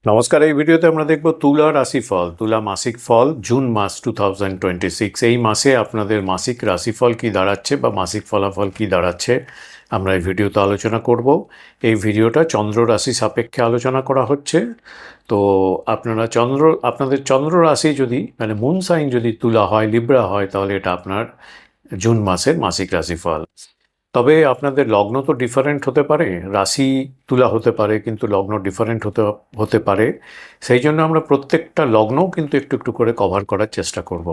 নমস্কার। এই ভিডিওতে আমরা দেখব তুলা রাশিফল, তুলা মাসিক ফল জুন মাস 2026। এই মাসে আপনাদের মাসিক রাশিফল কি দাঁড়াচ্ছে বা মাসিক ফলাফল কি দাঁড়াচ্ছে আমরা এই ভিডিওতে আলোচনা করব। এই ভিডিওটা চন্দ্র রাশি সাপেক্ষে আলোচনা করা হচ্ছে। তো আপনাদের চন্দ্র রাশি যদি মানে মুন সাইন যদি তুলা হয়, লিব্রা হয়, তাহলে এটা আপনার জুন মাসের মাসিক রাশিফল। তবে আপনাদের লগ্ন তো ডিফারেন্ট হতে পারে, রাশি তুলা হতে পারে কিন্তু লগ্ন ডিফারেন্ট হতে পারে। সেই জন্য আমরা প্রত্যেকটা লগ্নও কিন্তু একটু একটু করে কভার করার চেষ্টা করব।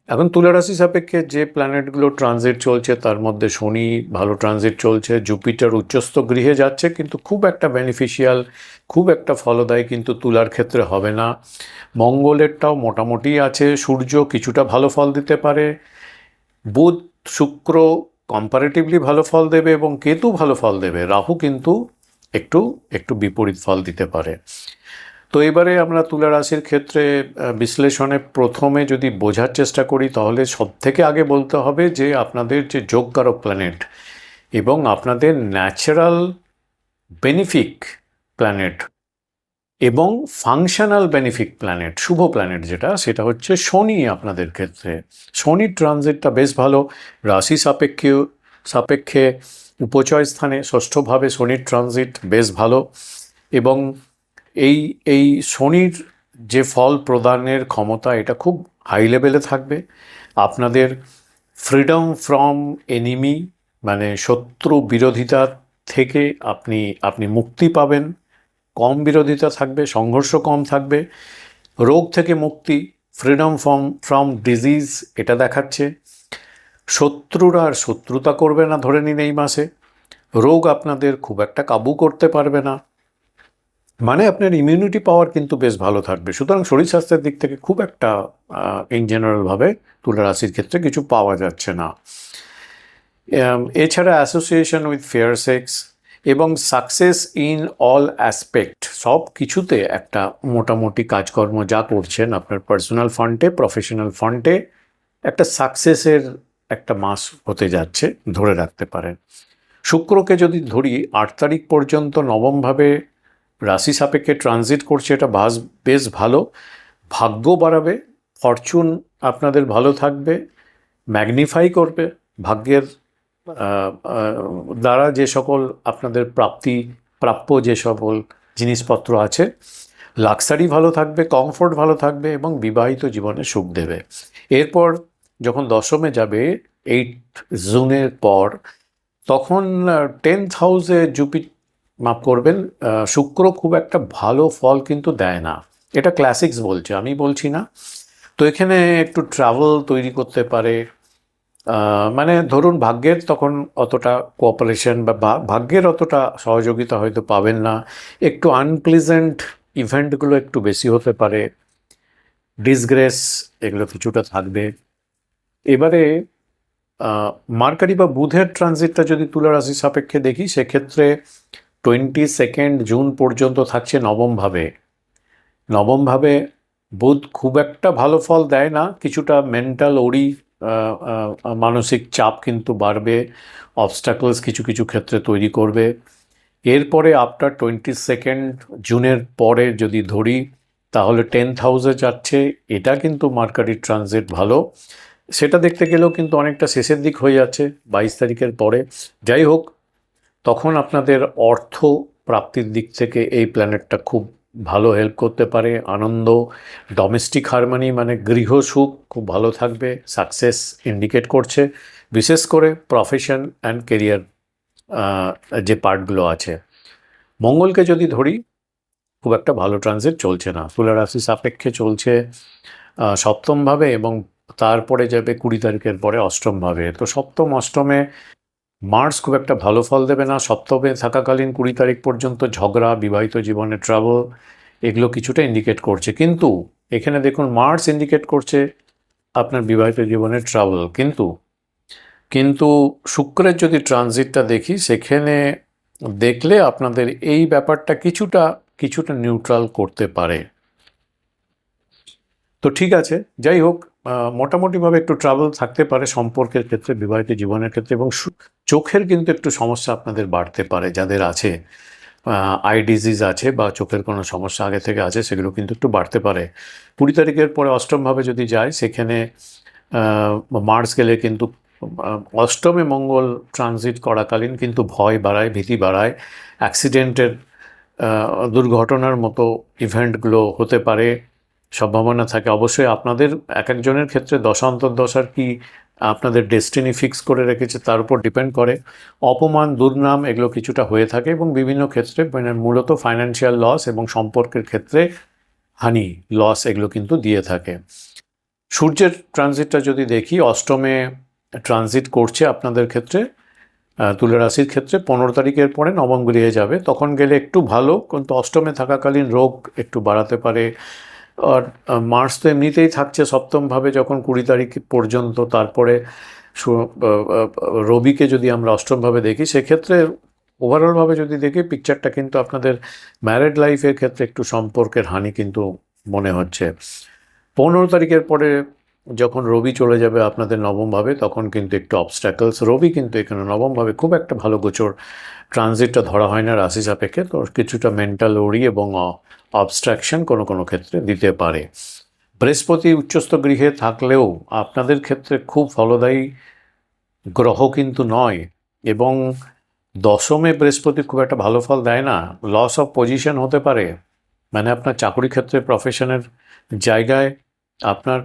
এখন তুলা রাশি সাপেক্ষে যে প্ল্যানেটগুলো ট্রানজিট চলছে তার মধ্যে শনি ভালো ট্রানজিট চলছে, জুপিটার উচ্চস্থ গৃহে যাচ্ছে, কিন্তু খুব একটা বেনিফিশিয়াল, খুব একটা ফলদায়ী কিন্তু তুলার ক্ষেত্রে হবে না। মঙ্গলেরটাও মোটামুটি আছে, সূর্য কিছুটা ভালো ফল দিতে পারে, বুধ শুক্র কম্পারেটিভলি ভালো ফল দেবে এবং কেতু ভালো ফল দেবে, রাহু কিন্তু একটু একটু বিপরীত ফল দিতে পারে। তো এবারে আমরা তুলা রাশির ক্ষেত্রে বিশ্লেষণে প্রথমে যদি বোঝার চেষ্টা করি তাহলে সব থেকে আগে বলতে হবে যে আপনাদের যে যোগকারক প্ল্যানেট এবং আপনাদের ন্যাচারাল বেনিফিক প্ল্যানেট এবং ফাংশনাল বেনিফিক প্ল্যানেট, শুভ প্ল্যানেট যেটা, সেটা হচ্ছে শনি। আপনাদের ক্ষেত্রে শনির ট্রানজিটটা বেশ ভালো। রাশি সাপেক্ষে উপচয় স্থানে ষষ্ঠভাবে শনির ট্রানজিট বেশ ভালো। এবং এই এই শনির যে ফল প্রদানের ক্ষমতা এটা খুব হাই লেভেলে থাকবে। আপনাদের ফ্রিডম ফ্রম এনিমি মানে শত্রু বিরোধিতা থেকে আপনি মুক্তি পাবেন, কম বিরোধিতা থাকবে, সংঘর্ষ কম থাকবে, রোগ থেকে মুক্তি, ফ্রিডম ফ্রম ডিজিজ এটা দেখাচ্ছে। শত্রুরা আর শত্রুতা করবে না ধরে নিন এই মাসে। রোগ আপনাদের খুব একটা কাবু করতে পারবে না, মানে আপনার ইমিউনিটি পাওয়ার কিন্তু বেশ ভালো থাকবে। সুতরাং শরীর স্বাস্থ্যের দিক থেকে খুব একটা ইন জেনারেলভাবে তুলা রাশির ক্ষেত্রে কিছু পাওয়া যাচ্ছে না। এছাড়া অ্যাসোসিয়েশন উইথ ফেয়ার সেক্স এবং সাকসেস ইন অল অ্যাসপেক্ট, সব কিছুতে একটা মোটামুটি কাজকর্ম যা করছেন আপনার পার্সোনাল ফ্রন্টে, প্রফেশনাল ফ্রন্টে একটা সাকসেসের একটা মাস হতে যাচ্ছে, ধরে রাখতে পারেন। শুক্রকে যদি ধরি 8 তারিখ পর্যন্ত নবমভাবে রাশি সাপেক্ষে ট্রানজিট করছে, এটা বেশ ভালো। ভাগ্য বাড়াবে, ফরচুন আপনাদের ভালো থাকবে, ম্যাগনিফাই করবে। ভাগ্যের দ্বারা যে সকল আপনাদের প্রাপ্য যে সকল জিনিসপত্র আছে, লাক্সারি ভালো থাকবে, কমফোর্ট ভালো থাকবে এবং বিবাহিত জীবনে সুখ দেবে। এরপর যখন দশমে যাবে 8 জুনের পর, তখন 10th হাউসে মাফ করবেন, শুক্র খুব একটা ভালো ফল কিন্তু দেয় না। এটা ক্লাসিক্স বলছে, আমি বলছি না। তো এখানে একটু ট্রাভেল তৈরি করতে পারে, মানে ধরুন ভাগ্যের তখন অতটা কোঅপারেশন বা ভাগ্যের অতটা সহযোগিতা হয়তো পাবেন না। একটু আনপ্লিজেন্ট ইভেন্টগুলো একটু বেশি হতে পারে, ডিসগ্রেস এগুলো কিছুটা থাকবে। এবারে মার্কারি বা বুধের ট্রানজিটটা যদি তুলা রাশি সাপেক্ষে দেখি, সেক্ষেত্রে 22 জুন পর্যন্ত থাকছে নবমভাবে। নবমভাবে বুধ খুব একটা ভালো ফল দেয় না, কিছুটা মেন্টাল মানসিক চাপ কিন্তু বাড়বে, অবস্টাকলস কিছু কিছু ক্ষেত্রে তৈরি করবে। এরপরে আফটার 22 জুনের পরে যদি ধরি তাহলে 10th হাউসে যাচ্ছে, এটা কিন্তু মার্কারি ট্রানজিট ভালো। সেটা দেখতে গেলেও কিন্তু অনেকটা শেষের দিক হয়ে যাচ্ছে 22 তারিখের পরে। যাই হোক, তখন আপনাদের অর্থ প্রাপ্তির দিক থেকে এই প্ল্যানেটটা খুব ভালো হেল্প করতে পারে। আনন্দ, ডোমেস্টিক হারমোনি মানে গৃহ সুখ খুব ভালো থাকবে, সাকসেস ইন্ডিকেট করছে, বিশেষ করে প্রফেশন অ্যান্ড কেরিয়ার যে পার্টগুলো আছে। মঙ্গলকে যদি ধরি, খুব একটা ভালো ট্রানজিট চলছে না, তুলা রাশি সাপেক্ষে চলছে সপ্তমভাবে এবং তারপরে যাবে 20 তারিখের পরে অষ্টমভাবে। তো সপ্তম অষ্টমে মার্স খুব একটা ভালো ফল দেবে না। সপ্তমে থাকাকালীন 20 তারিখ পর্যন্ত ঝগড়া, বিবাহিত জীবনে ট্রাভেল এগুলো কিছুটা ইন্ডিকেট করছে, কিন্তু এখানে দেখুন মার্স ইন্ডিকেট করছে আপনার বিবাহিত জীবনে ট্রাভেল, কিন্তু কিন্তু শুক্রের যদি ট্রানজিটটা দেখি, সেখানে দেখলে আপনাদের এই ব্যাপারটা কিছুটা কিছুটা নিউট্রাল করতে পারে। তো ঠিক আছে, যাই হোক, মোটামুটিভাবে একটু ট্রাভেল থাকতে পারে সম্পর্কের ক্ষেত্রে, বিবাহিত জীবনের ক্ষেত্রে, এবং চোখের কিন্তু একটু সমস্যা আপনাদের বাড়তে পারে যাদের আছে। আই ডিজিজ আছে বা চোখের কোনো সমস্যা আগে থেকে আছে, সেগুলো কিন্তু একটু বাড়তে পারে। 20 তারিখের পরে অষ্টমভাবে যদি যায়, সেখানে মার্স গেলে কিন্তু অষ্টমে মঙ্গল ট্রানজিট করাকালীন কিন্তু ভয় বাড়ায়, ভীতি বাড়ায়, অ্যাক্সিডেন্টের দুর্ঘটনার মতো ইভেন্টগুলো হতে পারে, সম্ভাবনা থাকে। অবশ্যই আপনাদের এক একজনের ক্ষেত্রে দশার কি আপনাদের ডেস্টিনি ফিক্স করে রেখেছে তার উপর ডিপেন্ড করে। অপমান, দুর্নাম এগুলো কিছুটা হয়ে থাকে এবং বিভিন্ন ক্ষেত্রে মানে মূলত ফাইন্যান্সিয়াল লস এবং সম্পর্কের ক্ষেত্রে হানি, লস এগুলো কিন্তু দিয়ে থাকে। সূর্যের ট্রানজিটটা যদি দেখি, অষ্টমে ট্রানজিট করছে আপনাদের ক্ষেত্রে, তুলা রাশির ক্ষেত্রে 15 তারিখের পরে নবম গৃহে যাবে, তখন গেলে একটু ভালো, কিন্তু অষ্টমে থাকাকালীন রোগ একটু বাড়াতে পারে। আর মার্স তো এমনিতেই থাকছে সপ্তমভাবে যখন 20 তারিখ পর্যন্ত, তারপরে রবিকে যদি আমরা অষ্টমভাবে দেখি, সেক্ষেত্রে ওভারঅলভাবে যদি দেখি পিকচারটা কিন্তু আপনাদের ম্যারিড লাইফের ক্ষেত্রে একটু সম্পর্কের হানি কিন্তু মনে হচ্ছে। 15 তারিখের পরে যখন রবি চলে যাবে আপনাদের নবমভাবে, তখন কিন্তু একটু অবস্ট্যাকলস, রবি কিন্তু এখানে নবমভাবে খুব একটা ভালো গোচর ট্রানজিটটা ধরা হয় না রাশি সাপেক্ষে, তো কিছুটা মেন্টাল ওরি এবং অবস্ট্রাকশন কোনো কোনো ক্ষেত্রে দিতে পারে। বৃহস্পতি উচ্চস্থ গৃহে থাকলেও আপনাদের ক্ষেত্রে খুব ফলদায়ী গ্রহ কিন্তু নয়, এবং দশমে বৃহস্পতি খুব একটা ভালো ফল দেয় না। লস অফ পজিশন হতে পারে, মানে আপনার চাকরি ক্ষেত্রে প্রফেশনের জায়গায় আপনার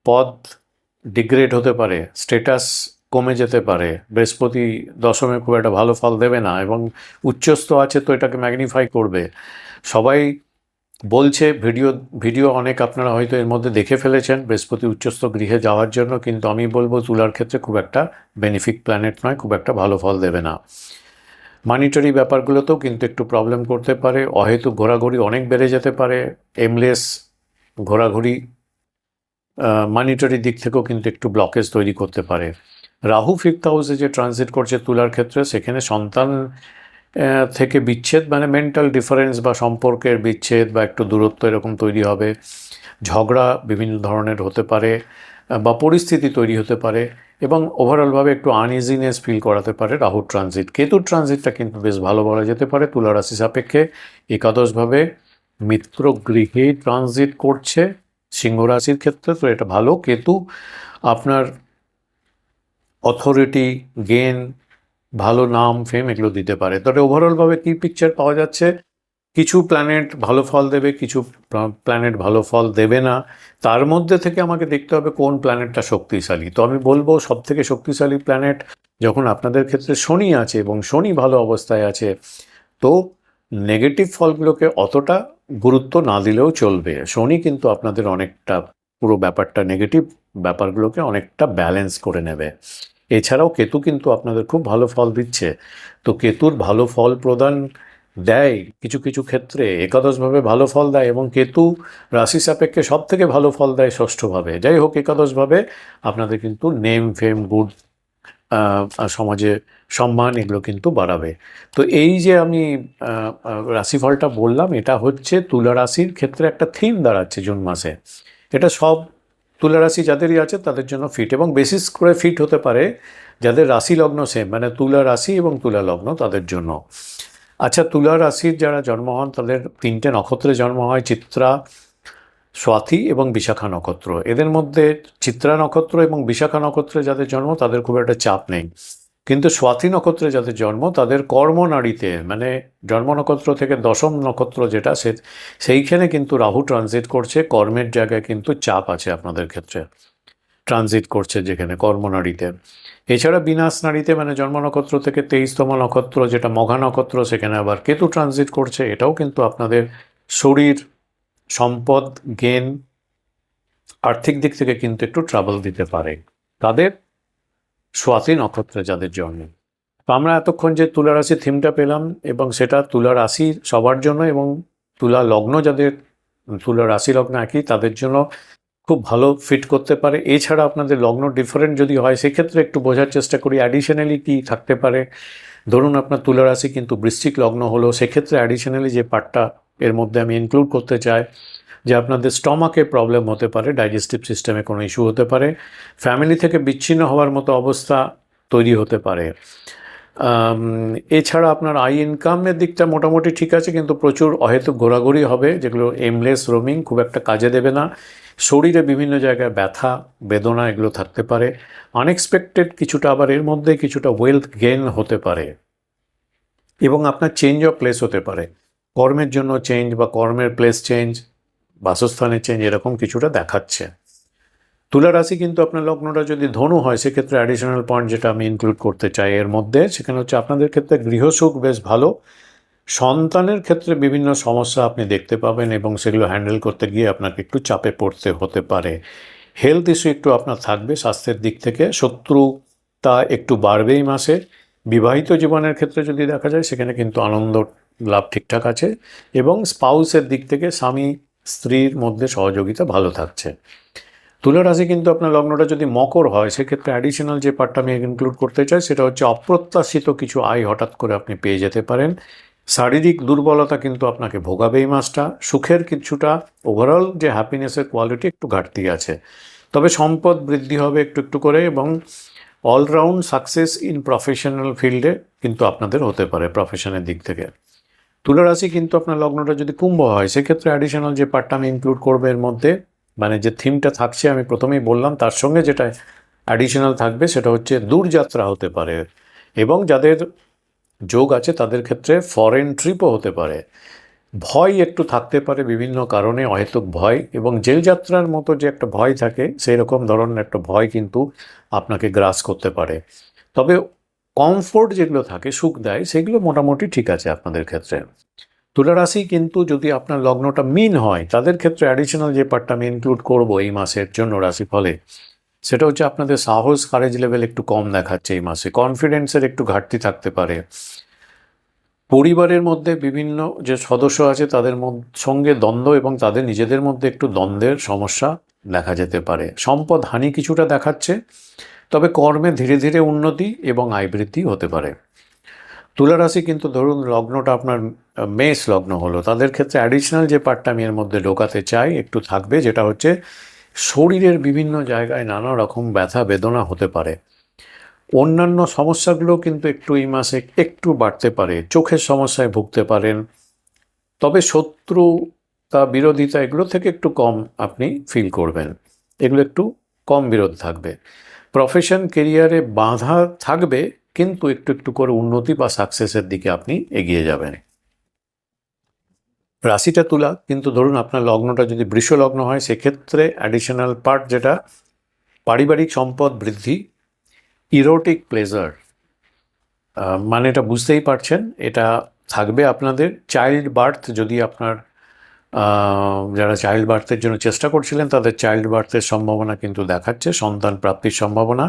পদ ডিগ্রেড হতে পারে, স্ট্যাটাস কমে যেতে পারে। বৃহস্পতি দশমে খুব একটা ভালো ফল দেবে না, এবং উচ্চস্থ আছে তো এটাকে ম্যাগনিফাই করবে। সবাই বলছে, ভিডিও অনেক আপনারা হয়তো এর মধ্যে দেখে ফেলেছেন বৃহস্পতি উচ্চস্থ গৃহে যাওয়ার জন্য, কিন্তু আমি বলবো তুলার ক্ষেত্রে খুব একটা বেনিফিক প্ল্যানেট নয়, খুব একটা ভালো ফল দেবে না। মানিটারি ব্যাপারগুলোতেও কিন্তু একটু প্রবলেম করতে পারে, অহেতুক ঘোরাঘুরি অনেক বেড়ে যেতে পারে, এমলেস ঘোরাঘুরি মানিটারি দিক থেকেও কিন্তু একটু ব্লকেজ তৈরি করতে পারে। রাহু 5th হাউসে যে ট্রানজিট করছে তুলার ক্ষেত্রে, সেখানে সন্তান থেকে বিচ্ছেদ, মানে মেন্টাল ডিফারেন্স বা সম্পর্কের বিচ্ছেদ বা একটু দূরত্ব এরকম তৈরি হবে, ঝগড়া বিভিন্ন ধরনের হতে পারে বা পরিস্থিতি তৈরি হতে পারে, এবং ওভারঅলভাবে একটু আনইজিনেস ফিল করাতে পারে রাহুর ট্রানজিট। কেতুর ট্রানজিটটা কিন্তু বেশ ভালো বলা যেতে পারে তুলা রাশি সাপেক্ষে। একাদশভাবে মিত্র গৃহে ট্রানজিট করছে সিংহ রাশির ক্ষেত্রে, তো এটা ভালো। কেতু আপনার অথরিটি গেন, ভালো নাম, ফেম এগুলো দিতে পারে। তবে ওভারঅলভাবে কী পিকচার পাওয়া যাচ্ছে, কিছু প্ল্যানেট ভালো ফল দেবে, কিছু প্ল্যানেট ভালো ফল দেবে না। তার মধ্যে থেকে আমাকে দেখতে হবে কোন প্ল্যানেটটা শক্তিশালী। তো আমি বলবো সবথেকে শক্তিশালী প্ল্যানেট যখন আপনাদের ক্ষেত্রে শনি আছে এবং শনি ভালো অবস্থায় আছে, তো নেগেটিভ ফলগুলোকে অতটা গুরুত্ব না দিলেও চলবে। শনি কিন্তু আপনাদের অনেকটা পুরো ব্যাপারটা, নেগেটিভ ব্যাপারগুলোকে অনেকটা ব্যালেন্স করে নেবে। এছাড়াও কেতু কিন্তু আপনাদের খুব ভালো ফল দিচ্ছে, তো কেতুর ভালো ফল প্রদান দেয় কিছু কিছু ক্ষেত্রে, একাদশভাবে ভালো ফল দেয়, এবং কেতু রাশি সাপেক্ষে সব থেকে ভালো ফল দেয় ষষ্ঠভাবে। যাই হোক, একাদশভাবে আপনাদের কিন্তু নেম ফেম গুড, সমাজে সম্মান এগুলো কিন্তু বাড়াবে। তো এই যে আমি রাশিফলটা বললাম, এটা হচ্ছে তুলা রাশির ক্ষেত্রে একটা থিম দাঁড়াচ্ছে জুন মাসে। এটা সব তুলা রাশি যাদেরই আছে তাদের জন্য ফিট, এবং বেসিস করে ফিট হতে পারে যাদের রাশি লগ্ন সেম, মানে তুলা রাশি এবং তুলা লগ্ন তাদের জন্য। আচ্ছা, তুলা রাশির যারা জন্ম হন তাদের 3টে নক্ষত্রে জন্ম হয়, চিত্রা, স্বাতি এবং বিশাখা নক্ষত্র। এদের মধ্যে চিত্রা নক্ষত্র এবং বিশাখা নক্ষত্রে যাদের জন্ম তাদের খুব একটা চাপ নেই, কিন্তু স্বাতি নক্ষত্রে যাদের জন্ম তাদের কর্মনাড়িতে, মানে জন্ম নক্ষত্র থেকে দশম নক্ষত্র যেটা সেইখানে কিন্তু রাহু ট্রানজিট করছে, কর্মের জায়গায় কিন্তু চাপ আছে আপনাদের ক্ষেত্রে, ট্রানজিট করছে যেখানে কর্মনাড়িতে। এছাড়া বিনাশ নাড়িতে, মানে জন্ম নক্ষত্র থেকে 23তম নক্ষত্র যেটা মঘা নক্ষত্র, সেখানে আবার কেতু ট্রানজিট করছে। এটাও কিন্তু আপনাদের শরীর, সম্পদ, গেন, আর্থিক দিক থেকে কিন্তু একটু ট্রাবল দিতে পারে তাদের স্বাতি নক্ষত্রে যাদের জন্ম। তো আমরা এতক্ষণ যে তুলা রাশির থিমটা পেলাম, এবং সেটা তুলা রাশি সবার জন্য, এবং তুলা লগ্ন যাদের, তুলা রাশি লগ্ন একই তাদের জন্য খুব ভালো ফিট করতে পারে। এছাড়া আপনাদের লগ্ন ডিফারেন্ট যদি হয়, সেক্ষেত্রে একটু বোঝার চেষ্টা করি অ্যাডিশনালি কী থাকতে পারে। ধরুন আপনার তুলা রাশি কিন্তু বৃশ্চিক লগ্ন হলো, সেক্ষেত্রে অ্যাডিশনালি যে পার্টটা এর মধ্যে আমি ইনক্লুড করতে চাই, যে আপনাদের স্টমাকে প্রবলেম হতে পারে, ডাইজেস্টিভ সিস্টেমে কোনো ইস্যু হতে পারে, ফ্যামিলি থেকে বিচ্ছিন্ন হওয়ার মতো অবস্থা তৈরি হতে পারে, এছাড়া আপনার আই ইনকামের দিকটা মোটামুটি ঠিক আছে, কিন্তু প্রচুর অহেতুক ঘোরাঘুরি হবে, যেগুলো এমলেস রোমিং, খুব একটা কাজে দেবে না। শরীরে বিভিন্ন জায়গায় ব্যথা বেদনা এগুলো থাকতে পারে। আনএক্সপেক্টেড কিছুটা, আবার এর মধ্যে কিছুটা ওয়েলথ গেইন হতে পারে, এবং আপনার চেঞ্জ অফ প্লেস হতে পারে, কর্মের জন্য চেঞ্জ বা কর্মের প্লেস চেঞ্জ, বাসস্থানের চেঞ্জ, এরকম কিছুটা দেখাচ্ছে। তুলা রাশি কিন্তু আপনার লগ্নটা যদি ধনু হয়, সেক্ষেত্রে অ্যাডিশনাল পয়েন্ট যেটা আমি ইনক্লুড করতে চাই এর মধ্যে, সেখানে হচ্ছে আপনাদের ক্ষেত্রে গৃহসুখ বেশ ভালো। সন্তানের ক্ষেত্রে বিভিন্ন সমস্যা আপনি দেখতে পাবেন, এবং সেগুলো হ্যান্ডেল করতে গিয়ে আপনাকে একটু চাপে পড়তে হতে পারে। হেলথ ইস্যু একটু আপনার থাকবে স্বাস্থ্যের দিক থেকে, শত্রুতা একটু বাড়বে এই মাসে। বিবাহিত জীবনের ক্ষেত্রে যদি দেখা যায়, সেখানে কিন্তু আনন্দ লাভ ঠিকঠাক আছে, এবং স্পাউসের দিক থেকে স্বামী স্ত্রীর মধ্যে সহযোগিতা ভালো থাকছে। তুলা রাশি কিন্তু আপনার লগ্নটা যদি মকর হয়, সেক্ষেত্রে অ্যাডিশনাল যে পার্টটা আমি ইনক্লুড করতে চাই, সেটা হচ্ছে অপ্রত্যাশিত কিছু আয় হঠাৎ করে আপনি পেয়ে যেতে পারেন। শারীরিক দুর্বলতা কিন্তু আপনাকে ভোগাবে এই মাসটা। সুখের কিছুটা, ওভারঅল যে হ্যাপিনেসের কোয়ালিটি একটু ঘাটতি আছে, তবে সম্পদ বৃদ্ধি হবে একটু একটু করে, এবং অলরাউন্ড সাকসেস ইন প্রফেশনাল ফিল্ডে কিন্তু আপনাদের হতে পারে প্রফেশনের দিক থেকে। তুলা রাশি কিন্তু আপনার লগ্নটা যদি কুম্ভ হয়, সেক্ষেত্রে অ্যাডিশনাল যে পার্টটা আমি ইনক্লুড করবো এর মধ্যে, মানে যে থিমটা থাকছে আমি প্রথমেই বললাম, তার সঙ্গে যেটা অ্যাডিশনাল থাকবে সেটা হচ্ছে দূরযাত্রা হতে পারে, এবং যাদের যোগ আছে তাদের ক্ষেত্রে ফরেন ট্রিপও হতে পারে। ভয় একটু থাকতে পারে বিভিন্ন কারণে, অহেতুক ভয়, এবং জেল যাত্রার মতো যে একটা ভয় থাকে, সেই রকম ধরনের একটা ভয় কিন্তু আপনাকে গ্রাস করতে পারে। তবে কমফোর্ট যেগুলো থাকে, সুখ দেয়, সেগুলো মোটামুটি ঠিক আছে আপনাদের ক্ষেত্রে। তুলা রাশি কিন্তু যদি আপনার লগ্নটা মিন হয়, তাদের ক্ষেত্রে অ্যাডিশনাল যে পার্টটা আমি ইনক্লুড করবো এই মাসের জন্য রাশিফলে, সেটা হচ্ছে আপনাদের সাহস কারেজ লেভেল একটু কম দেখাচ্ছে এই মাসে, কনফিডেন্সের একটু ঘাটতি থাকতে পারে। পরিবারের মধ্যে বিভিন্ন যে সদস্য আছে তাদের সঙ্গে দ্বন্দ্ব, এবং তাদের নিজেদের মধ্যে একটু দ্বন্দ্বের সমস্যা দেখা যেতে পারে। সম্পদ হানি কিছুটা দেখাচ্ছে, তবে কর্মে ধীরে ধীরে উন্নতি এবং আয় বৃদ্ধি হতে পারে। তুলা রাশি কিন্তু ধরুন লগ্নটা আপনার মেষ লগ্ন হলো, তাদের ক্ষেত্রে অ্যাডিশনাল যে পার্টটা আমি এর মধ্যে ঢোকাতে চাই একটু থাকবে, যেটা হচ্ছে শরীরের বিভিন্ন জায়গায় নানা রকম ব্যথা বেদনা হতে পারে। অন্যান্য সমস্যাগুলো কিন্তু একটু এই মাসে একটু বাড়তে পারে, চোখের সমস্যায় ভুগতে পারেন, তবে শত্রুতা বিরোধিতা এগুলো থেকে একটু কম আপনি ফিল করবেন, এগুলো একটু কম বিরোধ থাকবে। প্রফেশন কেরিয়ারে বাধা থাকবে, কিন্তু একটু একটু করে উন্নতি বা সাকসেসের দিকে আপনি এগিয়ে যাবেন। রাশিটা তুলা, কিন্তু ধরুন আপনার লগ্নটা যদি বৃষ লগ্ন হয়, সেক্ষেত্রে অ্যাডিশনাল পার্ট যেটা পারিবারিক সম্পদ বৃদ্ধি, ইরোটিক প্লেজার, মানে এটা বুঝতেই পারছেন, এটা থাকবে আপনাদের। চাইল্ড বার্থ, যদি আপনার যারা চাইল্ড বার্থের জন্য চেষ্টা করছিলেন, তাদের চাইল্ড বার্থের সম্ভাবনা কিন্তু দেখাচ্ছে, সন্তান প্রাপ্তির সম্ভাবনা,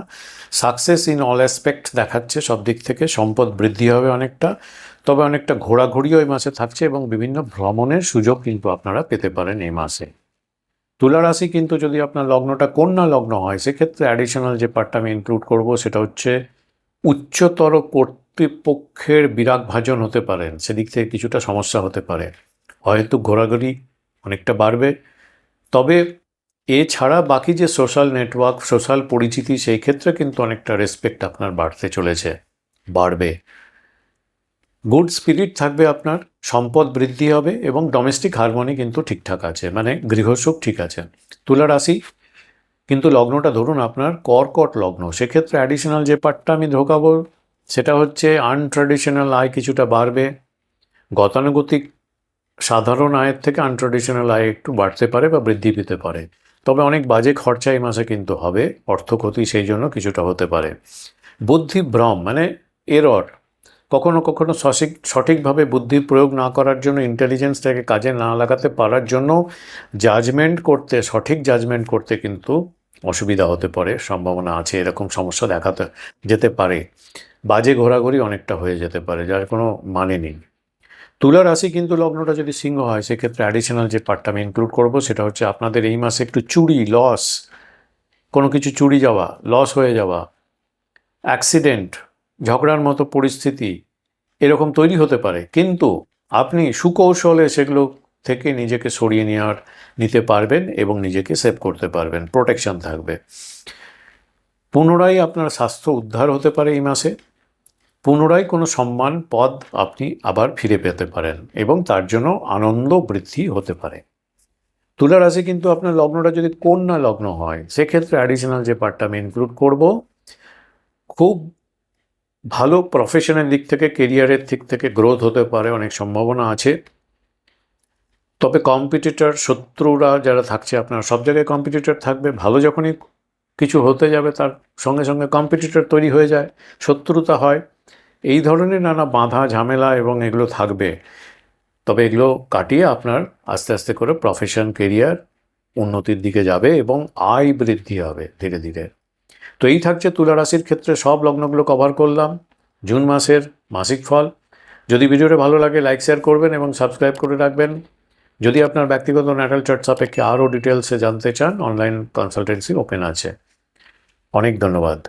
সাকসেস ইন অল অ্যাসপেক্ট দেখাচ্ছে সব দিক থেকে, সম্পদ বৃদ্ধি হবে অনেকটা, তবে অনেকটা ঘোরাঘুরিও এই মাসে থাকছে, এবং বিভিন্ন ভ্রমণের সুযোগ কিন্তু আপনারা পেতে পারেন এই মাসে। তুলা রাশি কিন্তু যদি আপনার লগ্নটা কন্যা লগ্ন হয়, সেক্ষেত্রে অ্যাডিশনাল যে পার্টটা আমি ইনক্লুড করবো সেটা হচ্ছে উচ্চতর কর্তৃপক্ষের বিরাগ ভাজন হতে পারেন, সেদিক থেকে কিছুটা সমস্যা হতে পারে, হয়তো ঘোরাঘুরি অনেকটা বাড়বে। তবে এছাড়া বাকি যে সোশ্যাল নেটওয়ার্ক, সোশ্যাল পরিচিতি, সেই ক্ষেত্রে কিন্তু অনেকটা রেসপেক্ট আপনার বাড়তে চলেছে, বাড়বে। গুড স্পিরিট থাকবে আপনার, সম্পদ বৃদ্ধি হবে, এবং ডোমেস্টিক হারমোনি কিন্তু ঠিকঠাক আছে, মানে গৃহসুখ ঠিক আছে। তুলা রাশি কিন্তু লগ্নটা ধরুন আপনার কর্কট লগ্ন, সেক্ষেত্রে অ্যাডিশনাল যে পার্টটা আমি ঢোকাবো সেটা হচ্ছে আনট্র্যাডিশনাল আয় কিছুটা বাড়বে। গতানুগতিক সাধারণ আয়ের থেকে আনট্র্যাডিশনাল আয় একটু বাড়তে পারে বা বৃদ্ধি পেতে পারে, তবে অনেক বাজে খরচা এই মাসে কিন্তু হবে, অর্থক্ষতি সেই জন্য কিছুটা হতে পারে। বুদ্ধিভ্রম মানে এরর, কখনো কখনো সঠিকভাবে বুদ্ধির প্রয়োগ না করার জন্য, ইন্টেলিজেন্সটাকে কাজে না লাগাতে পারার জন্য সঠিক জাজমেন্ট করতে কিন্তু অসুবিধা হতে পারে, সম্ভাবনা আছে, এরকম সমস্যা দেখাতে যেতে পারে। বাজে ঘোরাঘুরি অনেকটা হয়ে যেতে পারে, যার কোনো মানে নেই। তুলা রাশি কিন্তু লগ্নটা যদি সিংহ হয়, সেক্ষেত্রে অ্যাডিশনাল যে পার্টটা আমি ইনক্লুড করবো সেটা হচ্ছে আপনাদের এই মাসে একটু চুরি লস, কোনো কিছু চুরি যাওয়া, লস হয়ে যাওয়া, অ্যাক্সিডেন্ট, ঝগড়ার মতো পরিস্থিতি এরকম তৈরি হতে পারে, কিন্তু আপনি সুকৌশলে সেগুলো থেকে নিজেকে সরিয়ে নিতে পারবেন, এবং নিজেকে সেভ করতে পারবেন, প্রোটেকশন থাকবে। পুনরায় আপনার স্বাস্থ্য উদ্ধার হতে পারে এই মাসে। পুনরায় কোনো সম্মান পদ আপনি আবার ফিরে পেতে পারেন এবং তার জন্য আনন্দ বৃদ্ধি হতে পারে। তুলা রাশি কিন্তু আপনার লগ্নটা যদি কন্যা লগ্ন হয়, সেক্ষেত্রে অ্যাডিশনাল যে পার্টটা আমি ইনক্লুড করব, খুব ভালো প্রফেশনের দিক থেকে, কেরিয়ারের দিক থেকে গ্রোথ হতে পারে, অনেক সম্ভাবনা আছে। তবে কম্পিটিটর, শত্রুরা যারা থাকছে, আপনার সব জায়গায় কম্পিটিটর থাকবে। ভালো যখনই কিছু হতে যাবে তার সঙ্গে সঙ্গে কম্পিটিটর তৈরি হয়ে যায়, শত্রুতা হয়। এই ধরনের নানা বাধা ঝামেলা এবং এগুলো থাকবে। তবে এগুলো কাটিয়ে আপনার আস্তে আস্তে করে প্রফেশন, কেরিয়ার উন্নতির দিকে যাবে এবং আয় বৃদ্ধি হবে ধীরে ধীরে। তো এই থাকছে তুলা রাশির ক্ষেত্রে সব লগ্নগুলো কভার করলাম, জুন মাসের মাসিক ফল। যদি ভিডিওটা ভালো লাগে লাইক শেয়ার করবেন এবং সাবস্ক্রাইব করে রাখবেন। যদি আপনার ব্যক্তিগত ন্যাটাল চার্ট সাপেক্ষে আরও ডিটেলসে জানতে চান, অনলাইন কনসালটেন্সি ওপেন আছে। অনেক ধন্যবাদ।